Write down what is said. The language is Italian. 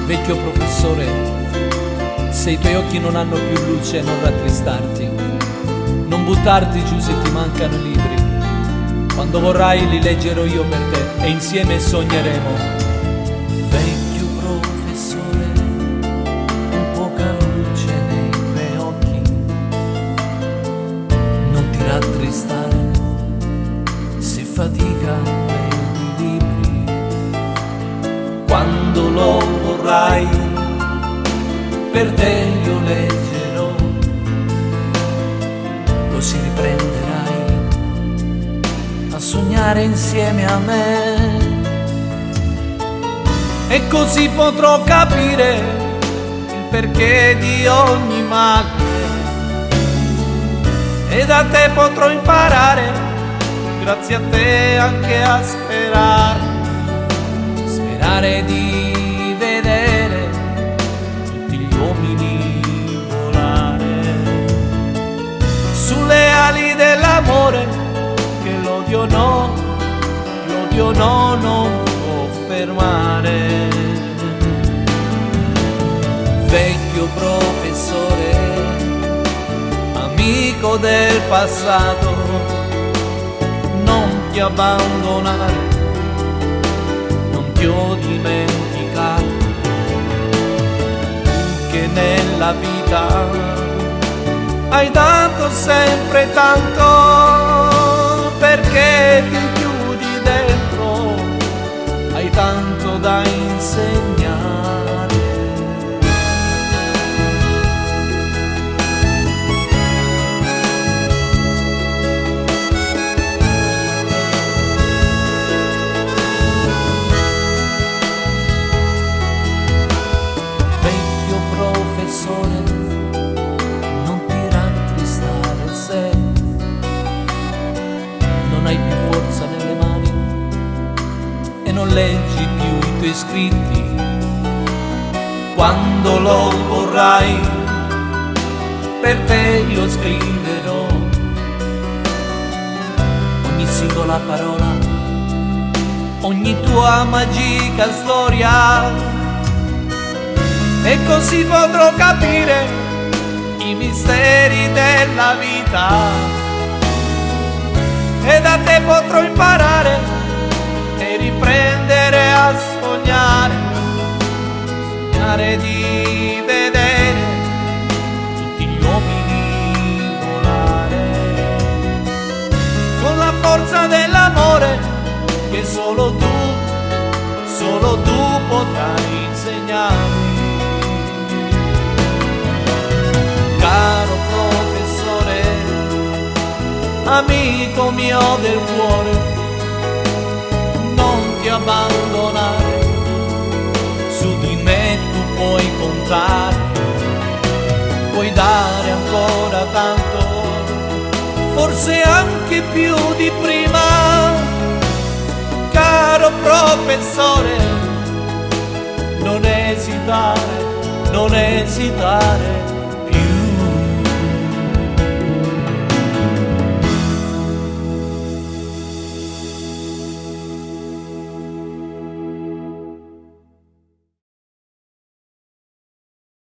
Vecchio professore, se i tuoi occhi non hanno più luce, non rattristarti, non buttarti giù se ti mancano i libri. Quando vorrai li leggerò io per te e insieme sogneremo. Vecchio professore, un poca luce nei tuoi occhi, non ti rattristare se fatica nei libri. Quando lo vorrai, per te io leggerò, così riprenderai a sognare insieme a me, e così potrò capire il perché di ogni macchina, e da te potrò imparare, grazie a te, anche a sperare di vedere tutti gli uomini volare sulle ali dell'amore, che l'odio no non può fermare. Vecchio professore, amico del passato, non ti abbandonare, ti ho dimenticato, che nella vita hai dato sempre tanto, perché ti chiudi dentro, hai tanto da insegnare. Non ti rattristare se non hai più forza nelle mani e non leggi più i tuoi scritti. Quando lo vorrai, per te io scriverò ogni singola parola, ogni tua magica storia, e così potrò capire i misteri della vita, e da te potrò imparare e riprendere a sognare di vedere tutti gli uomini volare con la forza dell'amore che solo tu potrai insegnarmi. Caro professore, amico mio del cuore, non ti abbandonare, su di me tu puoi contare, puoi dare ancora tanto, forse anche più di prima. Caro professore, non esitare